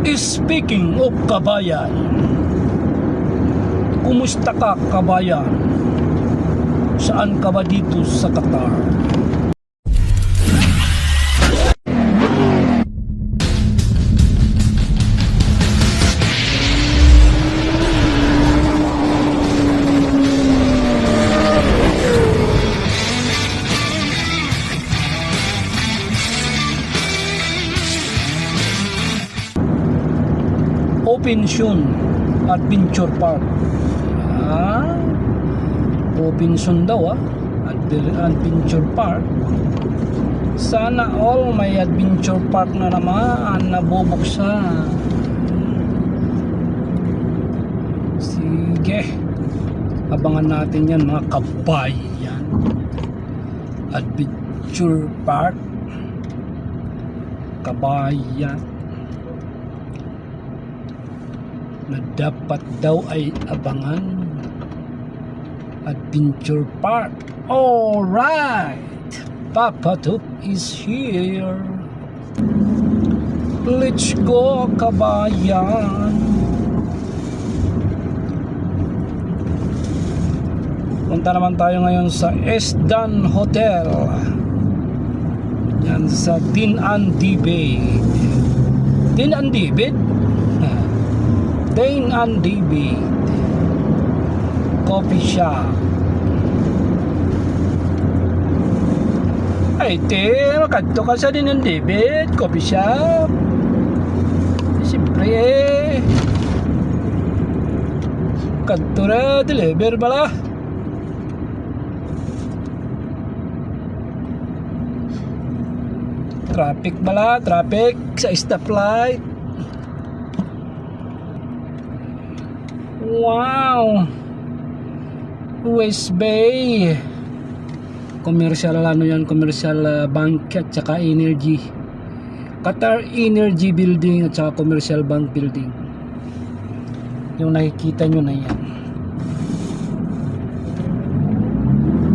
Speaking of kabayan, kumusta ka kabayan? Saan ka ba dito sa Qatar? Opinsion Adventure Park. Opinsion daw Adventure Park. Sana all may adventure park na naman nabubuksan. Sige, abangan natin yan mga kabayan. Adventure Park kabayan na dapat daw ay abangan. Adventure Park. Alright, Papa Tuk is here. Let's go kabayan. Punta naman tayo ngayon sa Esdan Hotel. Yan sa Din and David. Din and David? Din and David Coffee Shop. Ay te, makadto ka sa Din and David Coffee Shop. Siyempre kadto na, deliver bala. Traffic bala, traffic sa stoplight. Wow, West Bay. Commercial yan, commercial bank at saka energy. Qatar Energy Building at saka commercial bank building. Yung nakikita nyo na yan.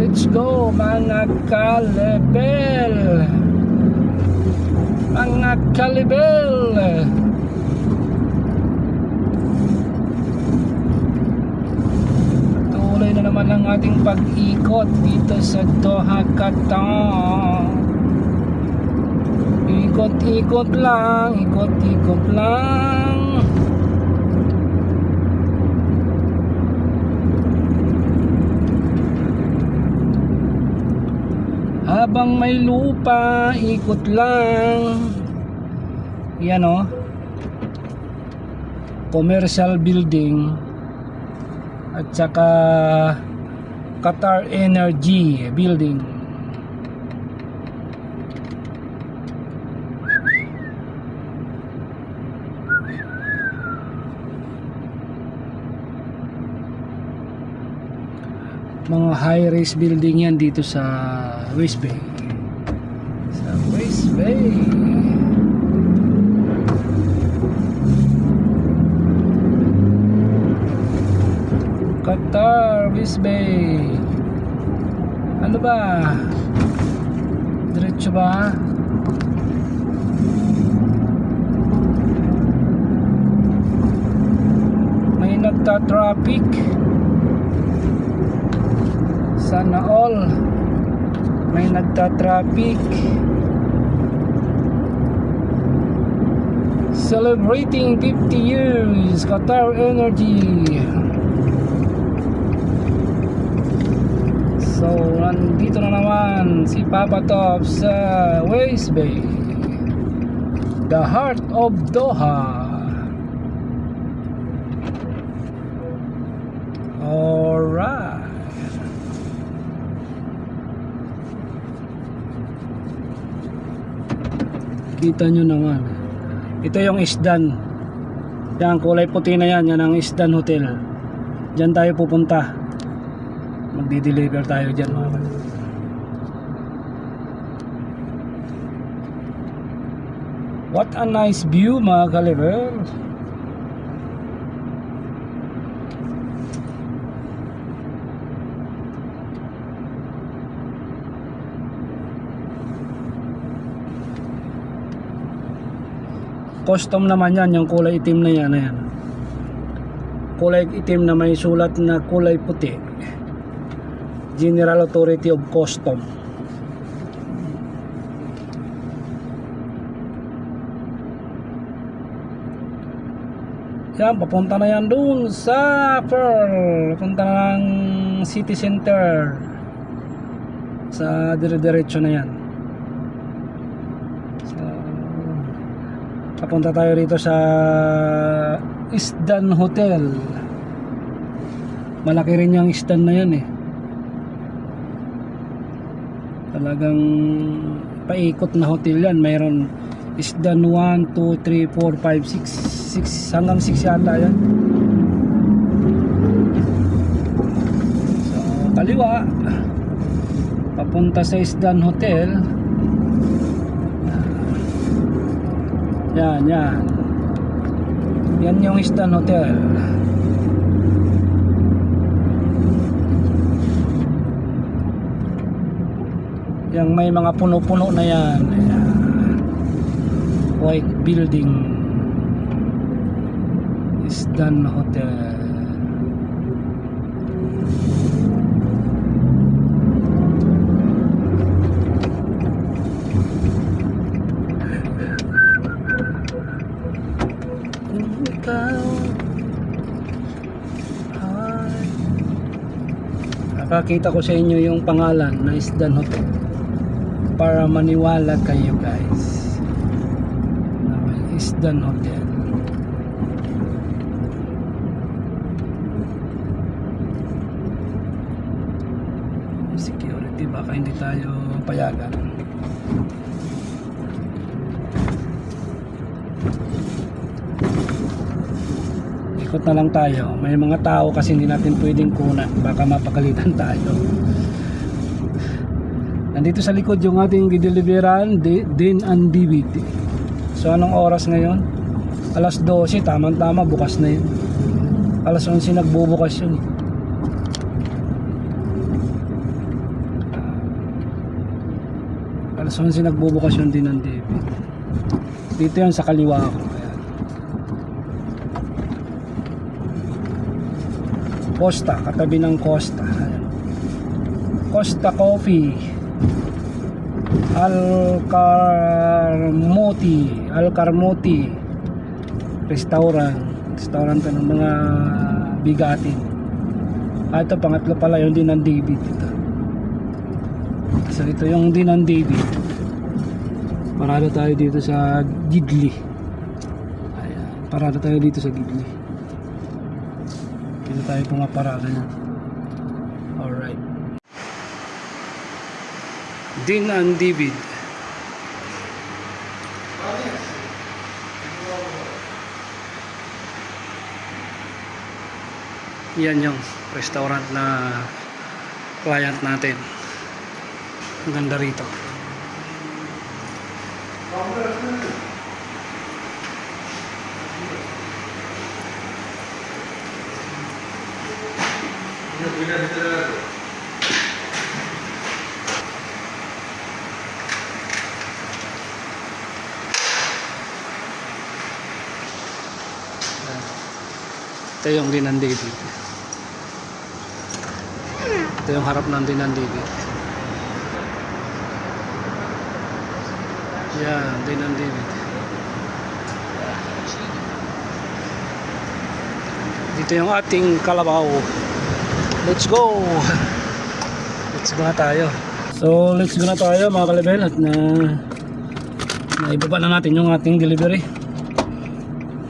Let's go mga kalibel. Mga kalibel. Na naman ang ating pag-ikot dito sa Doha, Qatar. Ikot-ikot lang, ikot-ikot lang. Habang may lupa, ikot lang. Yan o, commercial building at saka Qatar Energy Building. Mga high-rise building yan dito sa West Bay. Sa West Bay. Qatar, West Bay. Ano ba? Diretso ba? May nagta-traffic. Sana all may nagta-traffic. Celebrating 50 years Qatar Energy. So, nandito na naman si Papa Top sa West Bay, the heart of Doha. Alright. Kita nyo naman. Ito yung Esdan. Yan, kulay puti na yan. Yan ang Esdan Hotel. Diyan tayo pupunta. Magdi-deliver tayo dyan mga kapatid. What a nice view mga kalibel. Custom naman yan, yung kulay itim na yan, ayan. Kulay itim na may sulat na kulay puti. General Authority of Custom. Yan, papunta na yan doon sa Pearl. Papunta na ng city center. Sa dire-diretso na yan. So, papunta tayo rito sa Isdan Hotel. Malaki rin yung Isdan na yan eh. Talagang paikot na hotel yan. Mayroon Isdan 1, 2, 3, 4, 5, 6 hanggang 6 yata yan. So kaliwa papunta sa Isdan Hotel. Yan yan yung Isdan Hotel. Yang may mga puno-puno na yan. Ayan. White building. Isdan Hotel. Ikaw ay... Nakakita ko sa inyo yung pangalan na Isdan Hotel para maniwala kayo guys. Isdan Hotel. Security, baka hindi tayo payagan. Ikot na lang tayo. May mga tao kasi hindi natin pwedeng kunan, baka mapagalitan tayo. Nandito sa likod yung ating dideliveran Din and DVD. So anong oras ngayon? Alas 12, tamang-tama, bukas na yun. Alas 11 nagbubukas yun. Alas 11 nagbubukas yun din ng TV. Dito yan sa kaliwa ko. Ayan. Costa, katabi ng Costa. Ayan. Costa Coffee. Alcarmoti restaurant to ng mga bigatin. Ito pangatlo pala yung Din and David ito. So ito yung Din and David. Parada tayo dito sa Gidli. Ayan, parada tayo dito sa Gidli. Dito tayo pumaparada niya. Alright. Din and David. Yan yung restaurant na client natin. Ang ganda rito. Ito yung Din and David. Ito yung harap ng Din and David. Yan, Din and David. Dito yung ating kalabaw. Let's go! Let's go na tayo. So, let's go na tayo mga kalibel. At naibaba na natin yung ating delivery.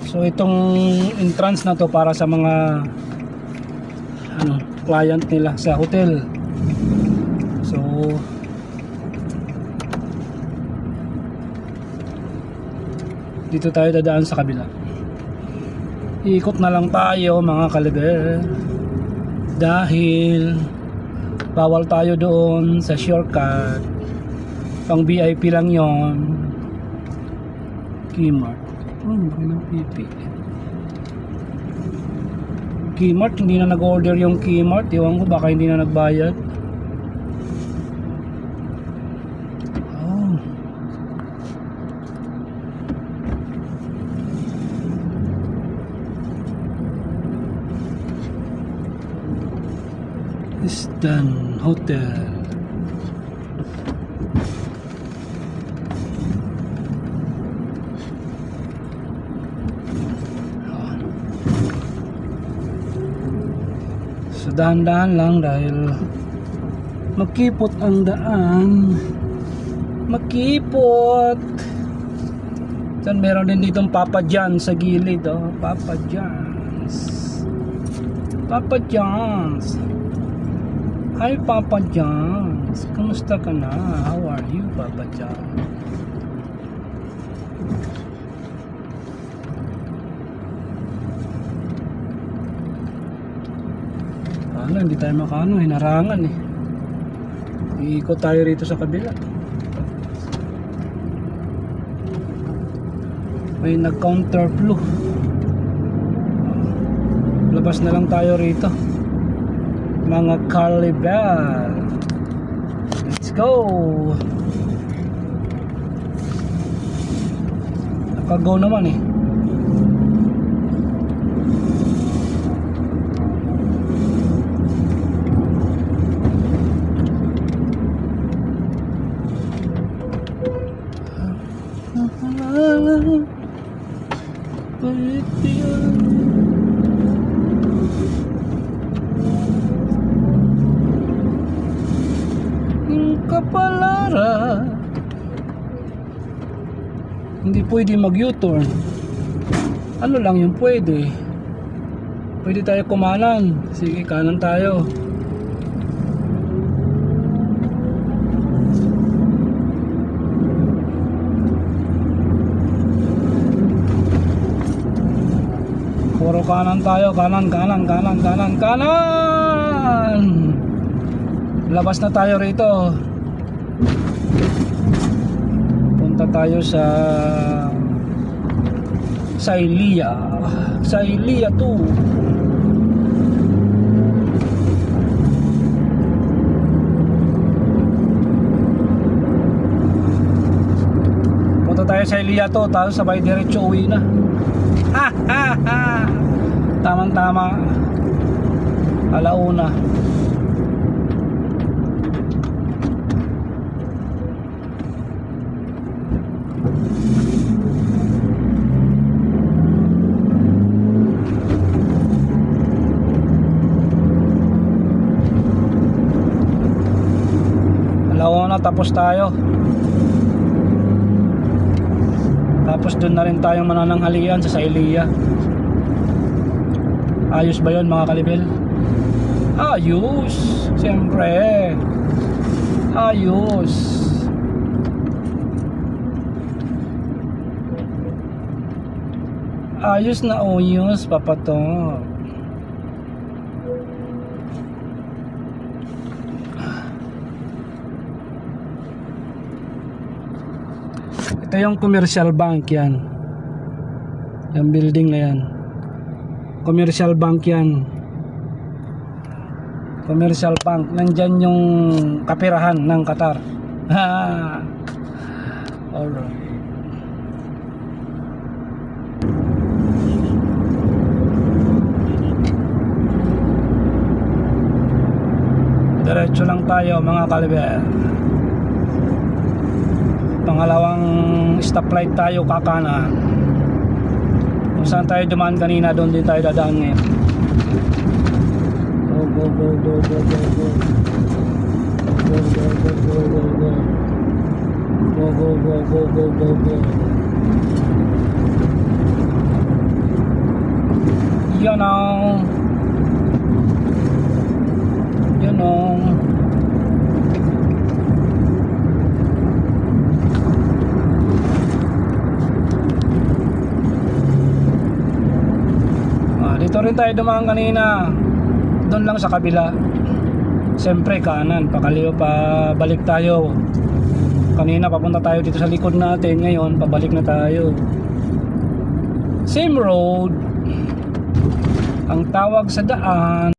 So itong entrance na to para sa mga client nila sa hotel. So dito tayo dadaan sa kabila. Ikot na lang tayo mga kaliber. Dahil bawal tayo doon sa shortcut. Pang VIP lang yon. Kmart. Kmart, hindi na nag-order yung Kmart. Iwan ko baka hindi na nagbayad. Istan Hotel. So dahan-dahan lang dahil makipot ang daan. Makipot. Then meron din ditong Papa John's sa gilid, oh. Papa John's. Papa John's. Hi Papa John's. Kumusta ka na? How are you, Papa John? Ano, hindi tayo makano, hinarangan eh. Iikot tayo rito sa kabila. May nag-counter flu. Labas na lang tayo rito. Mga Carnival. Let's go. Nakago naman eh. Kapalara. Hindi pwede mag U-turn. Ano lang yung pwede? Pwede tayo kumanan. Sige, kanan tayo. Puro kanan tayo. Kanan. Labas na tayo rito. Punta tayo sa Ilya 2. Punta tayo sa Ilya 2, tapos sabay diretso uwi na. Tamang-tama. Alauna. Alauna, tapos tayo. Tapos doon na rin tayong manananghalian sa Ilya. Ayos ba yun mga kalibel? Ayos. Siyempre. Ayos. Ayos na oyos, papato. Ito yung commercial bank yan. Yung building na yan. Commercial bank yan. Commercial bank. Nandyan yung kapirahan ng Qatar. Alright. Diretso lang tayo mga kalibel. Pangalawang stoplight tayo kakanan. Kung saan tayo dumaan kanina, doon din tayo dadaan ngayon. Go. Go. You know. Dito rin tayo dumaan kanina. Doon lang sa kabila. Siyempre kanan, pakaliwa pa balik tayo. Kanina papunta tayo dito sa likod natin, ngayon pabalik na tayo. Same road. Ang tawag sa daan